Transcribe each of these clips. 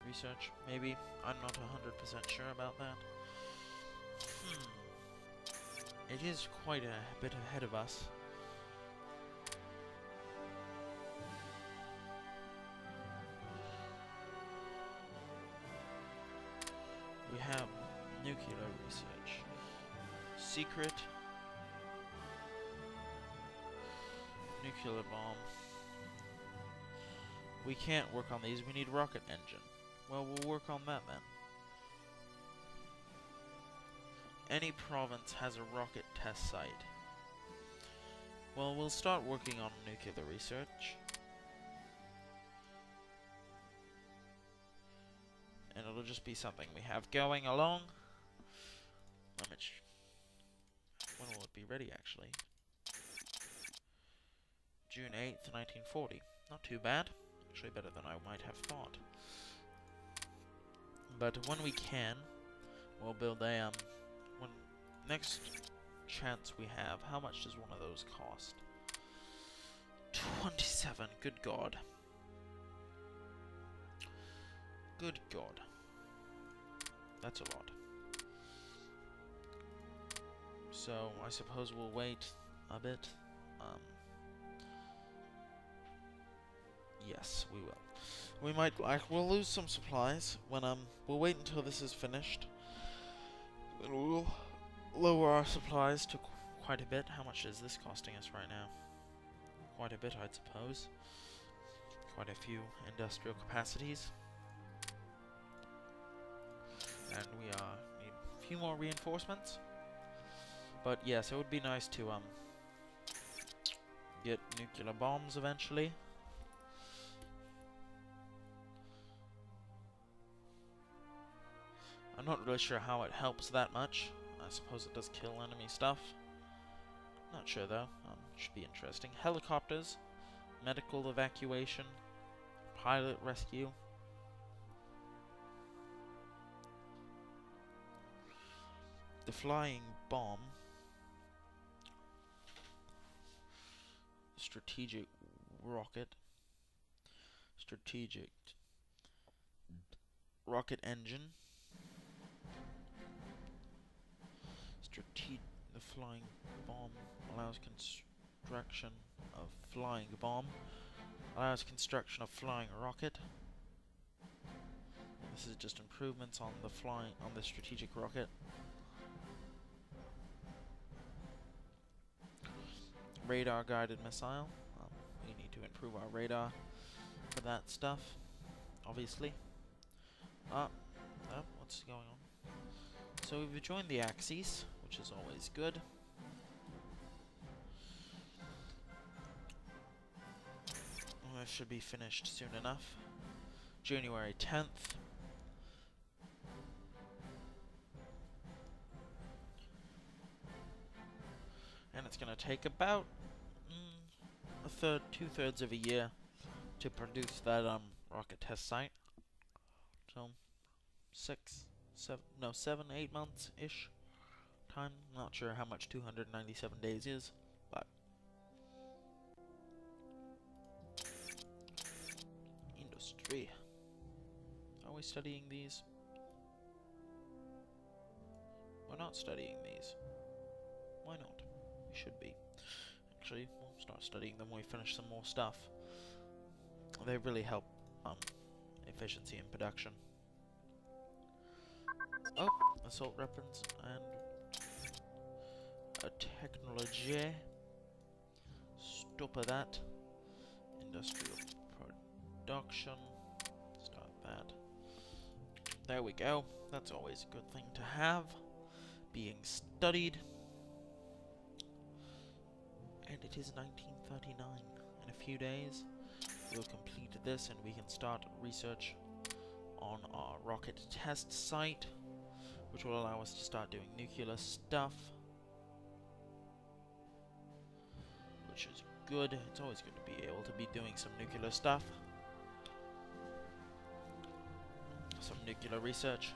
research, maybe. I'm not 100% sure about that. It is quite a bit ahead of us. We have nuclear research. Secret. Nuclear bomb. We can't work on these, we need rocket engine. Well, we'll work on that then. Any province has a rocket test site. Well, we'll start working on nuclear research. And it'll just be something we have going along. When will it be ready, actually? June 8th, 1940. Not too bad. Actually better than I might have thought. But when we can, we'll build a, when next chance we have, how much does one of those cost? 27, good God. Good God. That's a lot. So, I suppose we'll wait a bit. Yes, we will. We might, we'll lose some supplies when, we'll wait until this is finished. Then we'll lower our supplies to quite a bit. How much is this costing us right now? Quite a bit, I'd suppose. Quite a few industrial capacities. And we, need a few more reinforcements. But yes, it would be nice to, get nuclear bombs eventually. I'm not really sure how it helps that much. I suppose it does kill enemy stuff. Not sure though. Should be interesting. Helicopters, medical evacuation, pilot rescue. The flying bomb. Strategic rocket. Strategic rocket engine. The flying bomb allows construction of flying bomb. Allows construction of flying rocket. This is just improvements on the strategic rocket. Radar guided missile. We need to improve our radar for that stuff, obviously. What's going on? So we've joined the Axis, which is always good. This should be finished soon enough. January 10th. And it's going to take about two-thirds of a year to produce that rocket test site. So 7, 8 months-ish time. Not sure how much 297 days is, but industry. Are we studying these? We're not studying these. Why not? We should be. Actually, we'll start studying them when we finish some more stuff. They really help efficiency in production. Oh, assault weapons and a technology. Stop that. Industrial production. Start that. There we go. That's always a good thing to have. Being studied. And it is 1939. In a few days, we'll complete this and we can start research on our rocket test site, which will allow us to start doing nuclear stuff. Which is good. It's always good to be able to be doing some nuclear stuff. Some nuclear research.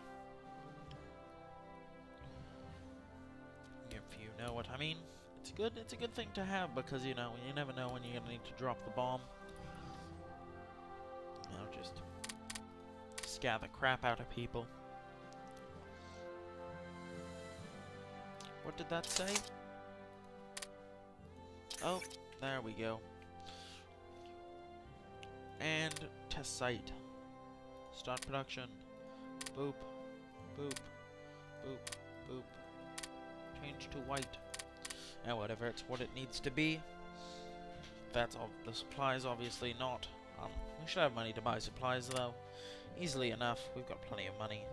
If you know what I mean. It's a good thing to have because, you know, you never know when you're going to need to drop the bomb. You know, just scare the crap out of people. What did that say? Oh, there we go. And test site. Start production. Boop. Boop. Boop. Boop. Change to white. And whatever, it's what it needs to be. That's all. The supplies, obviously not. We should have money to buy supplies, though. Easily enough. We've got plenty of money.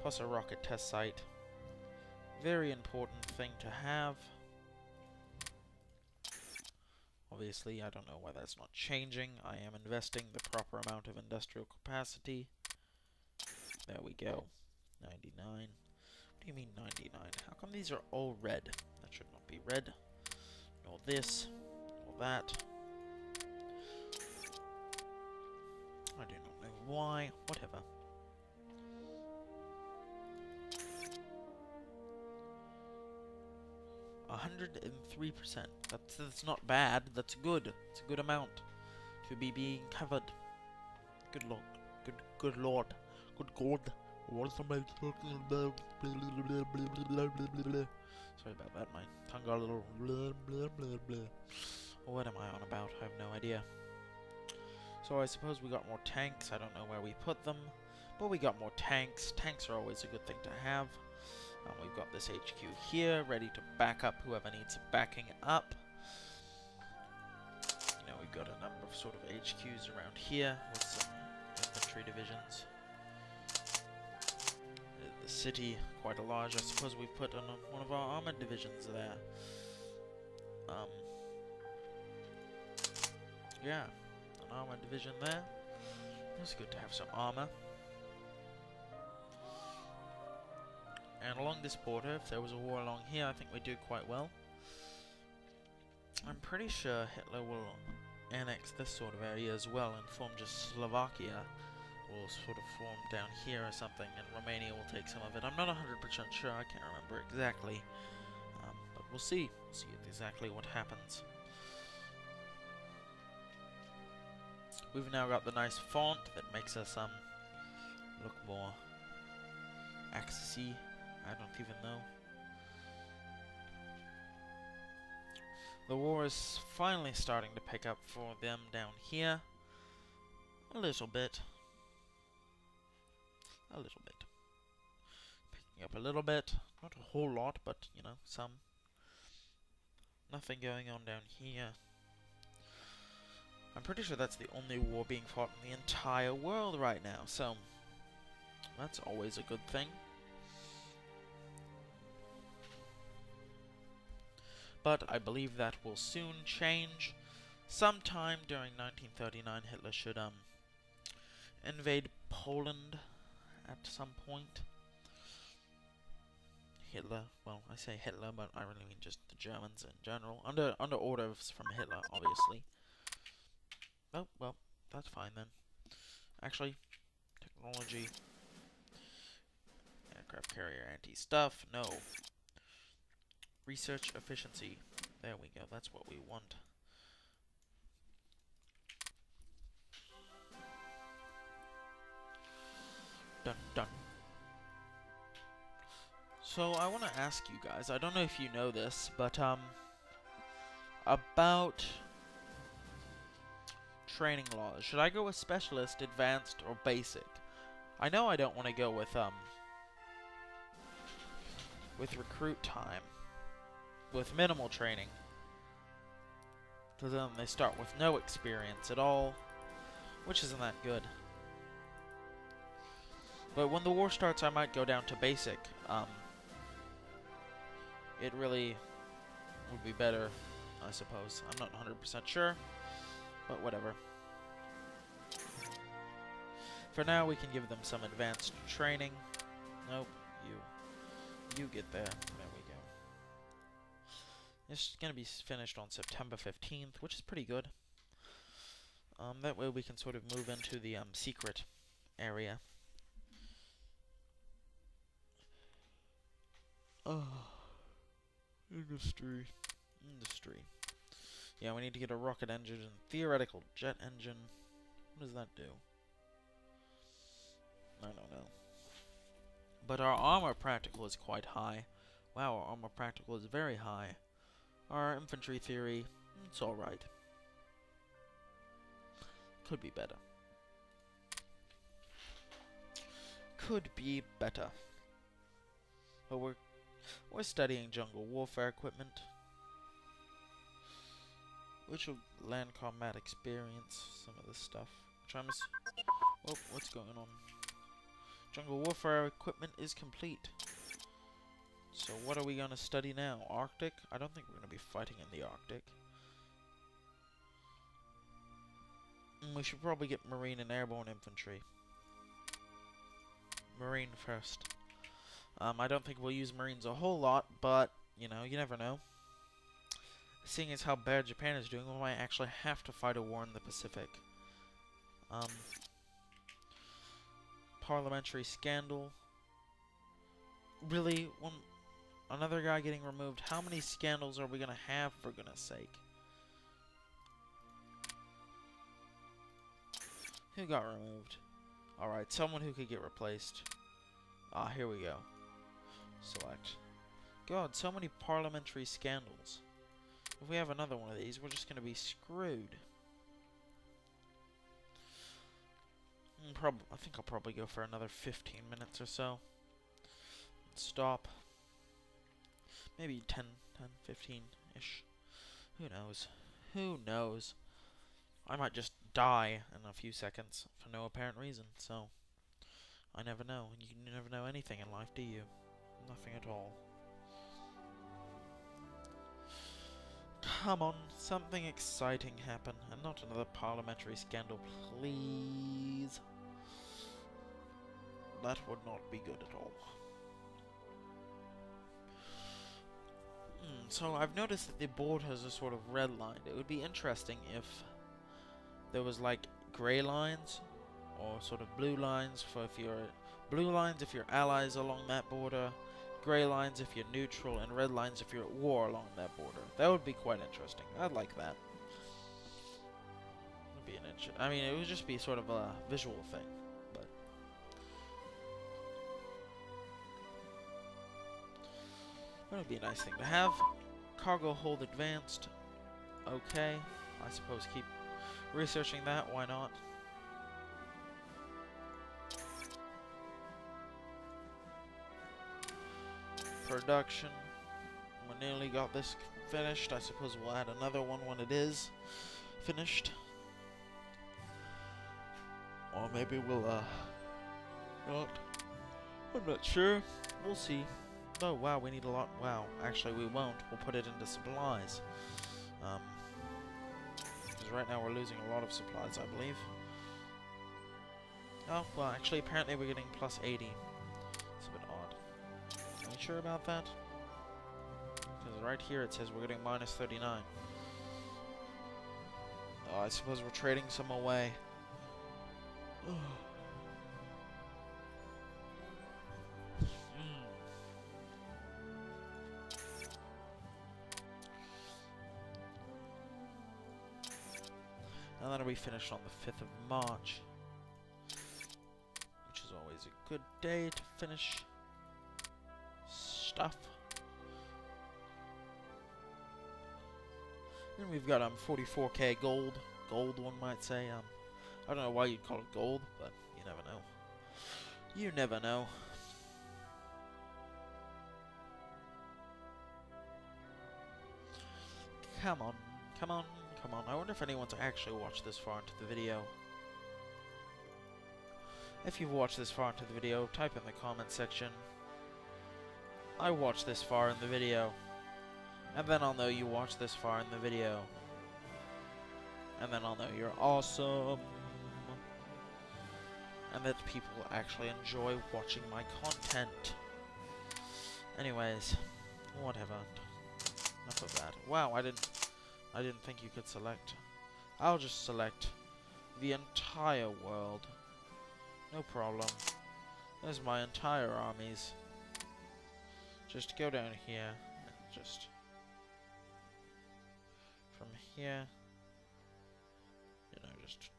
Plus a rocket test site. Very important thing to have. Obviously, I don't know why that's not changing. I am investing the proper amount of industrial capacity. There we go. 99. What do you mean 99? How come these are all red? That should not be red. Nor this. Nor that. I do not know why. Whatever. %103%. That's not bad. That's good. It's a good amount to be being covered. Good lord. Good lord. Good god. What am I talking about? Sorry about that. My tongue got a little blah blah blah blah. What am I on about? I have no idea. So I suppose we got more tanks. I don't know where we put them, but we got more tanks. Tanks are always a good thing to have. We've got this HQ here, ready to back up whoever needs backing up. You know, we've got a number of sort of HQs around here with some infantry divisions. The city, quite a large. I suppose we've put on one of our armored divisions there. Yeah, an armored division there. It's good to have some armor. And along this border, if there was a war along here, I think we'd do quite well. I'm pretty sure Hitler will annex this sort of area as well and form just Slovakia. Will sort of form down here or something, and Romania will take some of it. I'm not 100% sure, I can't remember exactly. But we'll see. We'll see exactly what happens. We've now got the nice font that makes us look more Axis-y. I don't even know. The war is finally starting to pick up for them down here. A little bit. A little bit. Picking up a little bit. Not a whole lot, but, you know, some. Nothing going on down here. I'm pretty sure that's the only war being fought in the entire world right now, so that's always a good thing. But I believe that will soon change. Sometime during 1939, Hitler should invade Poland at some point. Hitler, well, I say Hitler, but I really mean just the Germans in general. Under orders from Hitler, obviously. Oh, well, that's fine then. Actually, technology. Aircraft carrier anti-stuff, no. Research efficiency. There we go, that's what we want. Dun dun. So I want to ask you guys, I don't know if you know this, but about training laws. Should I go with specialist, advanced, or basic? I know I don't want to go with recruit time. With minimal training. So then they start with no experience at all, which isn't that good. But when the war starts, I might go down to basic. It really would be better, I suppose. I'm not 100% sure, but whatever. For now, we can give them some advanced training. Nope, you get there. There we go. It's going to be finished on September 15th, which is pretty good. That way we can sort of move into the secret area. Industry. Yeah, we need to get a rocket engine and theoretical jet engine. What does that do? I don't know. But our armor practical is quite high. Wow, our armor practical is very high. Our infantry theory, it's alright. Could be better. Could be better. But we're studying jungle warfare equipment, which will land combat experience, some of this stuff. Oh, what's going on? Jungle warfare equipment is complete. So what are we going to study now? Arctic? I don't think we're going to be fighting in the Arctic. We should probably get Marine and Airborne Infantry. Marine first. I don't think we'll use Marines a whole lot, but, you know, you never know. Seeing as how bad Japan is doing, we might actually have to fight a war in the Pacific. Parliamentary scandal. Really? Another guy getting removed. How many scandals are we gonna have, for goodness sake? Who got removed? Alright, someone who could get replaced. Ah, here we go. Select. God, so many parliamentary scandals. If we have another one of these, we're just gonna be screwed. I think I'll probably go for another 15 minutes or so. Stop. Maybe 10, 15-ish. Who knows? Who knows? I might just die in a few seconds for no apparent reason, so I never know. You never know anything in life, do you? Nothing at all. Come on, something exciting happen, and not another parliamentary scandal, please. That would not be good at all. So I've noticed that the board has a sort of red line. It would be interesting if there was like grey lines, or sort of blue lines for if you're allies along that border, grey lines if you're neutral, and red lines if you're at war along that border. That would be quite interesting. I'd like that. It'd be I mean, it would just be sort of a visual thing, but that would be a nice thing to have. Cargo hold advanced. Okay, I suppose keep researching that. Why not? Production. We nearly got this finished. I suppose we'll add another one when it is finished. Or maybe we'll, not. I'm not sure. We'll see. Oh, wow, we need a lot. Wow, actually we won't. We'll put it into supplies. Because right now we're losing a lot of supplies, I believe. Oh, well, actually, apparently we're getting plus 80. It's a bit odd. Are you sure about that? Because right here it says we're getting minus 39. Oh, I suppose we're trading some away. And that'll be finished on the 5th of March. Which is always a good day to finish stuff. And we've got 44k gold. Gold, one might say. I don't know why you'd call it gold, but you never know. You never know. Come on, come on, come on. I wonder if anyone's actually watched this far into the video. If you've watched this far into the video, type in the comment section. I watched this far in the video. And then I'll know you watched this far in the video. And then I'll know you're awesome. And that people actually enjoy watching my content. Anyways, whatever. Enough of that. Wow, I didn't think you could select. I'll just select the entire world. No problem. There's my entire armies. Just go down here and just from here, you know, just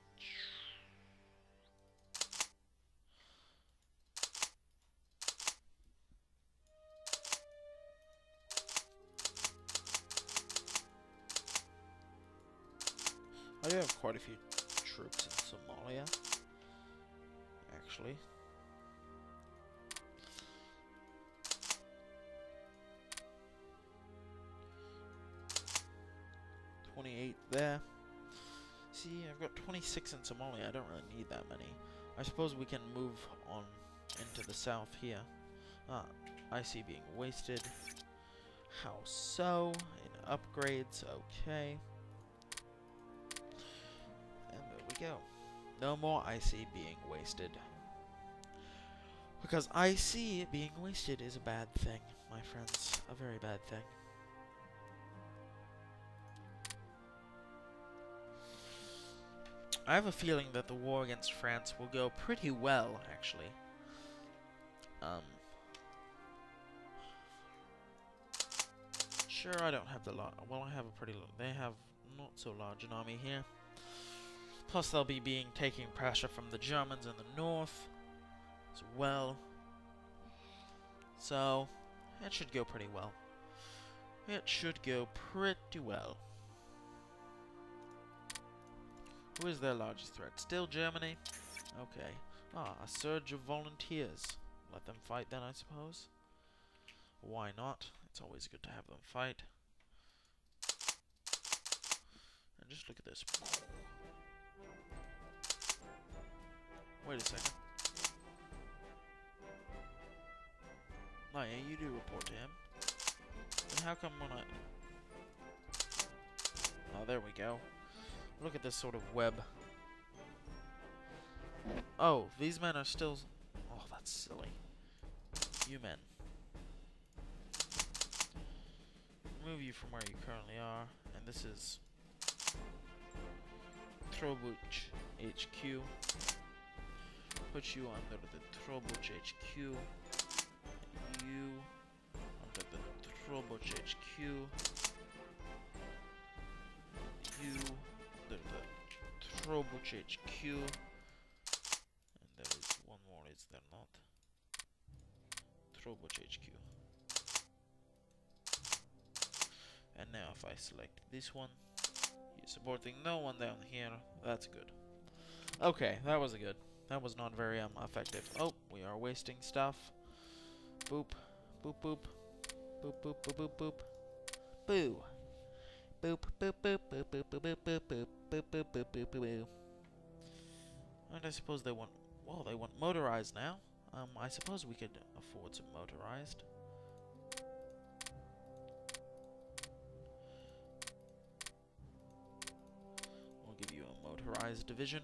quite a few troops in Somalia, actually. There. See, I've got 26 in Somalia. I don't really need that many. I suppose we can move on into the south here. IC being wasted. How so? In upgrades, okay. And there we go. No more IC being wasted. Because IC being wasted is a bad thing, my friends. A very bad thing. I have a feeling that the war against France will go pretty well, actually. Sure, I don't have the well, I have a pretty they have not so large an army here. Plus, they'll be taking pressure from the Germans in the north as well. So, it should go pretty well. It should go pretty well. Who is their largest threat? Still Germany? Okay. A surge of volunteers. Let them fight then, I suppose. Why not? It's always good to have them fight. And just look at this. Wait a second. Oh yeah, you do report to him. And how come when I... Oh, there we go. Look at this sort of web. Oh, these men are still... Oh, that's silly. You men. Move you from where you currently are. And this is... Trobuch HQ. Put you under the Trobuch HQ. You under the Trobuch HQ. You... the Trobuch HQ, and there is one more, is there not? Trobuch HQ. And now if I select this one, you're supporting no one down here, that's good. Okay, that was good. That was not very effective. Oh, we are wasting stuff. Boop, boop, boop, boop, boop, boop, boop, boop, boo. Boop, boop, boop, boop, boop, boop, boop, boop, boop, boop, boop, boop, boop, boop. And I suppose they want... Well, they want motorized now. I suppose we could afford some motorized. We'll give you a motorized division.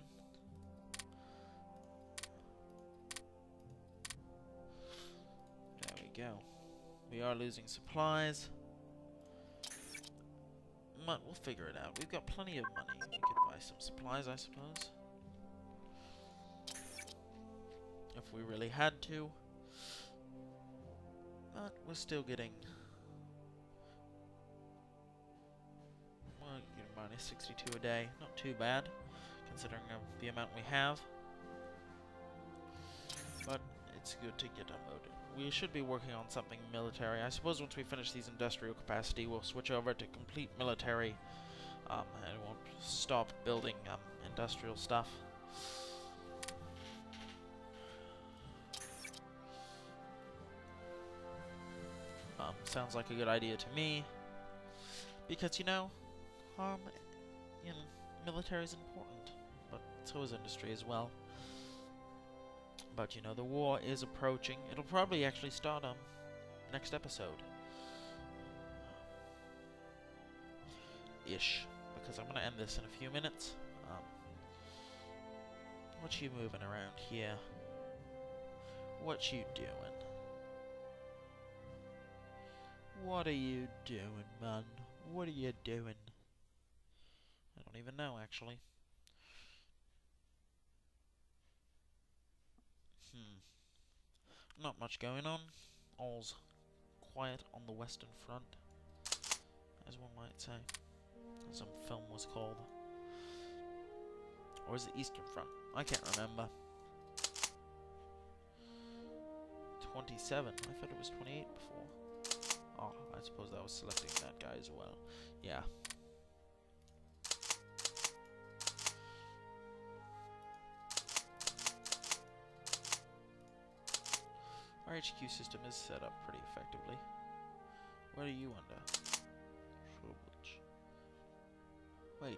There we go. We are losing supplies. We'll figure it out. We've got plenty of money. We could buy some supplies, I suppose. If we really had to. But we're still getting... Well, you're getting minus 62 a day. Not too bad, considering the amount we have. But it's good to get unloaded. We should be working on something military. I suppose once we finish these industrial capacity, we'll switch over to complete military, and won't stop building industrial stuff. Sounds like a good idea to me, because you know, military is important, but so is industry as well. But you know, the war is approaching. It'll probably actually start next episode. Ish. Because I'm gonna end this in a few minutes. What you moving around here? What you doing? What are you doing, man? What are you doing? I don't even know, actually. Not much going on. All's quiet on the Western Front, as one might say. As some film was called. Or is it Eastern Front? I can't remember. 27. I thought it was 28 before. Oh, I suppose that was selecting that guy as well. Yeah. Our HQ system is set up pretty effectively. What are you under? Wait.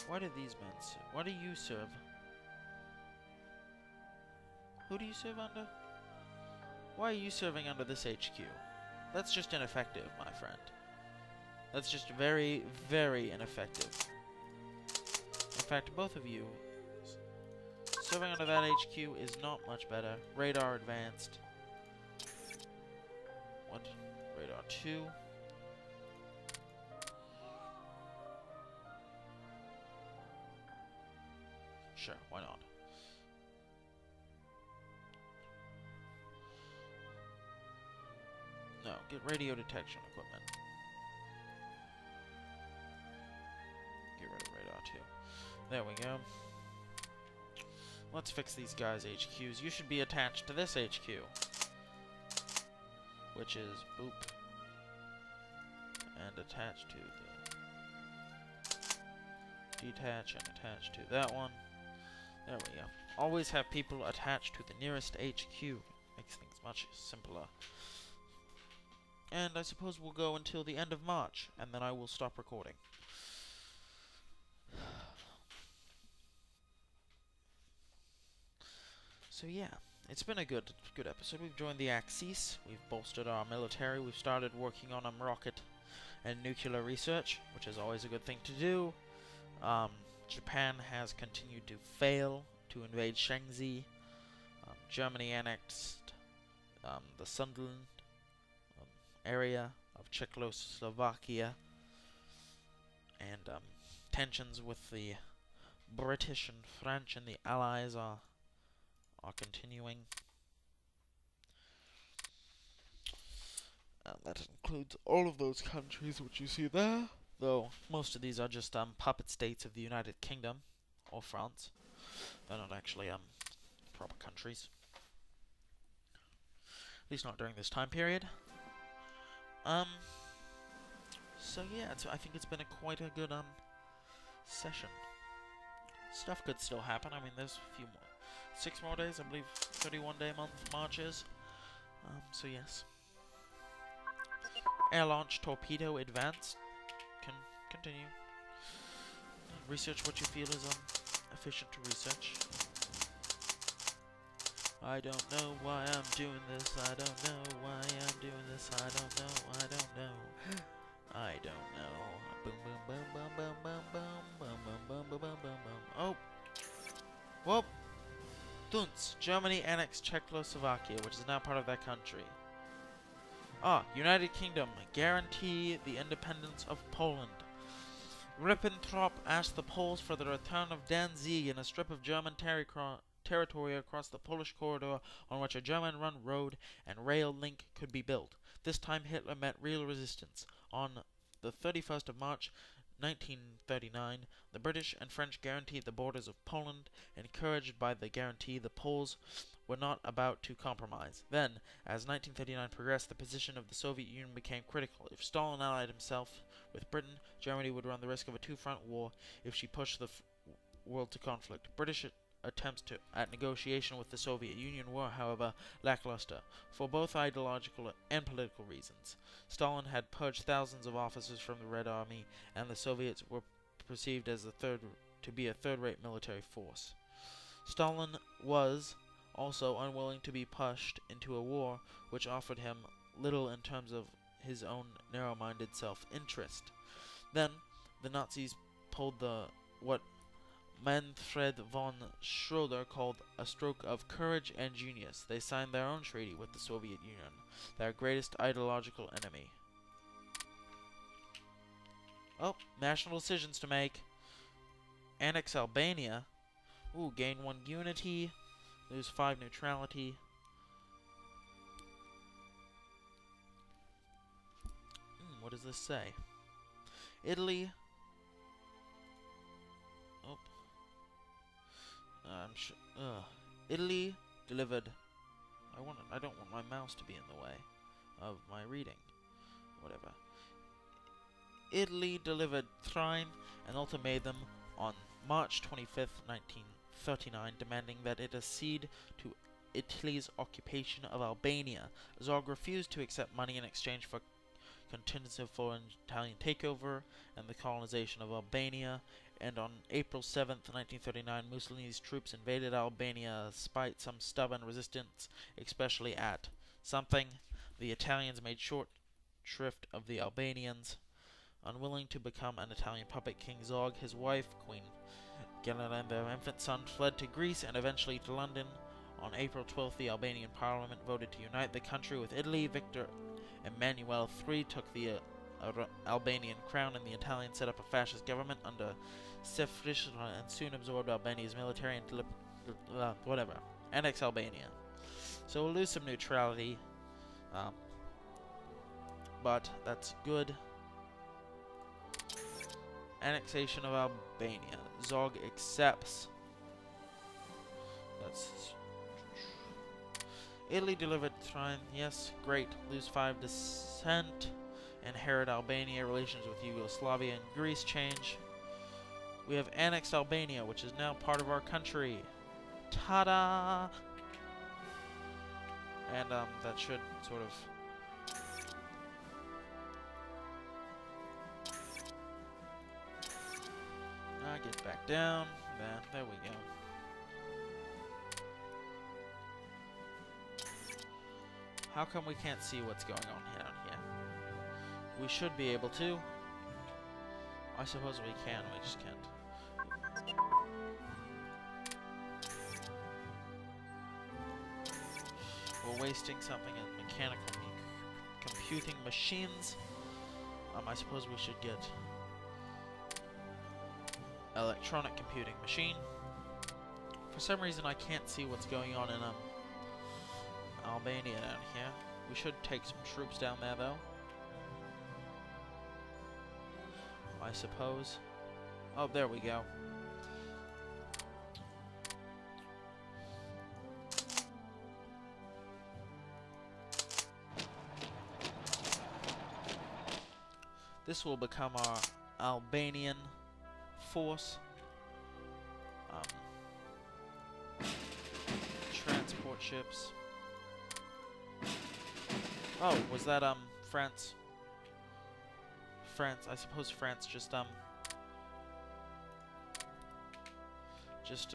Why do these men serve? Why do you serve? Who do you serve under? Why are you serving under this HQ? That's just ineffective, my friend. That's just very, very ineffective. In fact, both of you serving under that HQ is not much better. Radar advanced. What? Radar 2. Sure, why not? No, get radio detection equipment. Get rid of radar 2. There we go. Let's fix these guys' HQs. You should be attached to this HQ. Which is boop. And attached to the detach and attach to that one. There we go. Always have people attached to the nearest HQ. Makes things much simpler. And I suppose we'll go until the end of March, and then I will stop recording. So yeah, it's been a good episode. We've joined the Axis, we've bolstered our military, we've started working on rocket and nuclear research, which is always a good thing to do. Japan has continued to fail to invade Shanxi. Germany annexed the Sunderland area of Czechoslovakia, and tensions with the British and French and the Allies are continuing. And that includes all of those countries which you see there, though most of these are just puppet states of the United Kingdom or France. They're not actually proper countries. At least not during this time period. So yeah, I think it's been quite a good session. Stuff could still happen. I mean, there's a few more. 6 more days, I believe. 31-day month March is. So yes. Air launch torpedo advanced. Can continue. Research what you feel is efficient to research. I don't know why I'm doing this. I don't know why I'm doing this. I don't know. I don't know. I don't know. Boom boom boom boom boom boom boom boom boom boom boom boom boom. Oh. Whoop. Dunce. Germany annexed Czechoslovakia, which is now part of that country. United Kingdom. Guarantee the independence of Poland. Ribbentrop asked the Poles for the return of Danzig in a strip of German territory across the Polish corridor on which a German-run road and rail link could be built. This time Hitler met real resistance. On the 31st of March, 1939, the British and French guaranteed the borders of Poland. Encouraged by the guarantee, the Poles were not about to compromise. Then, as 1939 progressed, the position of the Soviet Union became critical. If Stalin allied himself with Britain, Germany would run the risk of a two-front war if she pushed the world to conflict. British attempts at negotiation with the Soviet Union were, however, lackluster, for both ideological and political reasons. Stalin had purged thousands of officers from the Red Army, and the Soviets were perceived as to be a third-rate military force. Stalin was also unwilling to be pushed into a war which offered him little in terms of his own narrow-minded self-interest. Then, the Nazis pulled what Manfred von Schroeder called a stroke of courage and genius. They signed their own treaty with the Soviet Union, their greatest ideological enemy. Oh, national decisions to make. Annex Albania. Ooh, gain 1 unity. Lose 5 neutrality. What does this say? Italy. Oh. I'm sure. Italy delivered. I don't want my mouse to be in the way of my reading. Whatever. Italy delivered Thrain an ultimatum on March 25th, 1939, demanding that it accede to Italy's occupation of Albania. Zog refused to accept money in exchange for contingency for an Italian takeover and the colonization of Albania, and on April 7th, 1939, Mussolini's troops invaded Albania despite some stubborn resistance, especially at something. The Italians made short shrift of the Albanians. Unwilling to become an Italian puppet, King Zog, his wife, Queen Galina, and their infant son fled to Greece and eventually to London. On April 12th, the Albanian parliament voted to unite the country with Italy. Victor Emmanuel III took the Albanian crown, and the Italians set up a fascist government under Sefric and soon absorbed Albania's military and annex Albania. So we'll lose some neutrality, but that's good. Annexation of Albania. Zog accepts. That's Italy delivered Thrain. Yes, great. Lose 5%. Inherit Albania. Relations with Yugoslavia and Greece change. We have annexed Albania, which is now part of our country. Ta-da! And that should sort of get back down. There we go. How come we can't see what's going on down here? We should be able to. I suppose we can, we just can't. We're wasting something in mechanical computing machines. I suppose we should get electronic computing machine. For some reason I can't see what's going on in Albania down here. We should take some troops down there though, I suppose. Oh, there we go. This will become our Albanian force. Transport ships. Oh, was that France? France, I suppose France just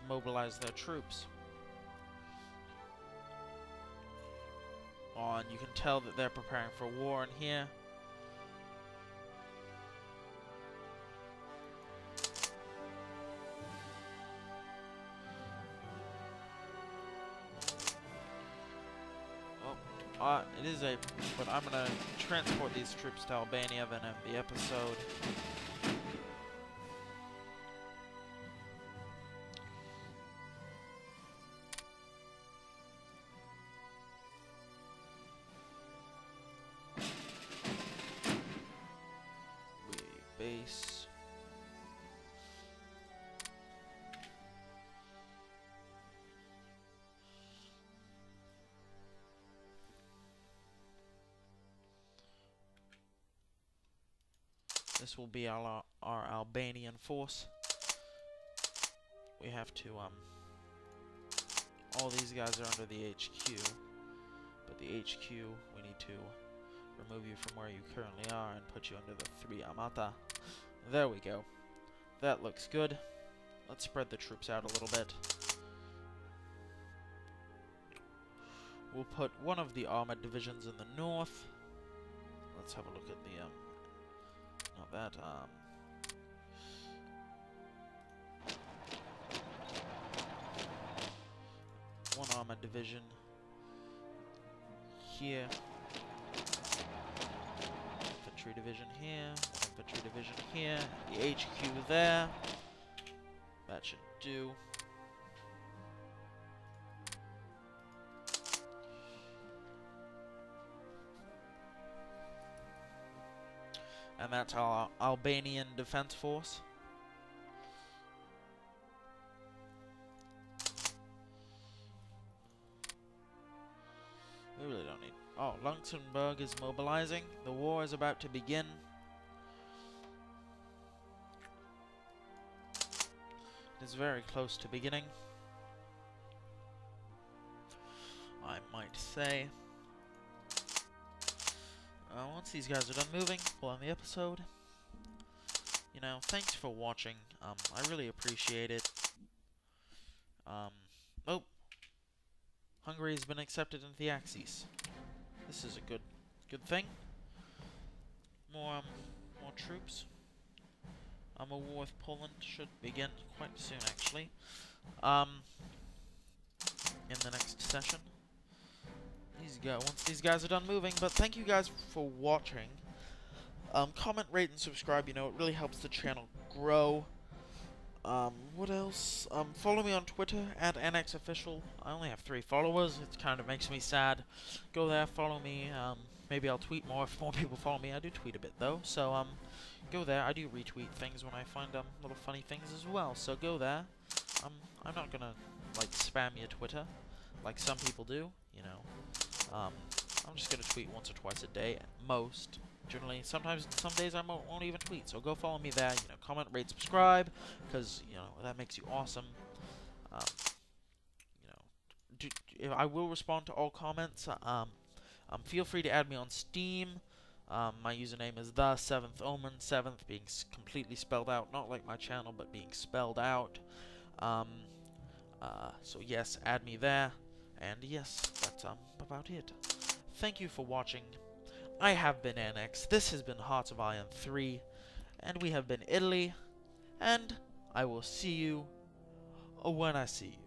mobilized their troops. Oh, and you can tell that they're preparing for war in here. It is but I'm gonna transport these troops to Albania, then end the episode. We base. This will be our Albanian force. We have to, all these guys are under the HQ, but the HQ, we need to remove you from where you currently are and put you under the 3 Amata. There we go. That looks good. Let's spread the troops out a little bit. We'll put one of the armored divisions in the north. Let's have a look at the, not that, one armored division here, infantry division here, one infantry division here, the HQ there. That should do. And that's our Albanian defense force. We really don't need... Oh, Luxembourg is mobilizing. The war is about to begin. is very close to beginning, I might say. Once these guys are done moving, we'll end the episode. You know, thanks for watching. I really appreciate it. Oh, Hungary has been accepted into the Axis. This is a good thing. More troops. A war with Poland should begin quite soon, actually. In the next session. Once these guys are done moving. But thank you guys for watching. Comment, rate, and subscribe. You know, it really helps the channel grow. What else? Follow me on Twitter at @NXOfficial. I only have 3 followers. It kind of makes me sad. Go there, follow me. Maybe I'll tweet more if more people follow me. I do tweet a bit though, so go there. I do retweet things when I find little funny things as well. So go there. I'm not gonna like spam your Twitter like some people do. You know, I'm just gonna tweet once or twice a day at most. Generally, sometimes, some days I won't even tweet, so go follow me there, you know, comment, rate, subscribe, because, you know, that makes you awesome. You know, I will respond to all comments. Feel free to add me on Steam. My username is the 7th Omen, 7th being completely spelled out, not like my channel, but being spelled out. So yes, add me there, and yes, that's about it. Thank you for watching. I have been NX, this has been Hearts of Iron 3, and we have been Italy, and I will see you when I see you.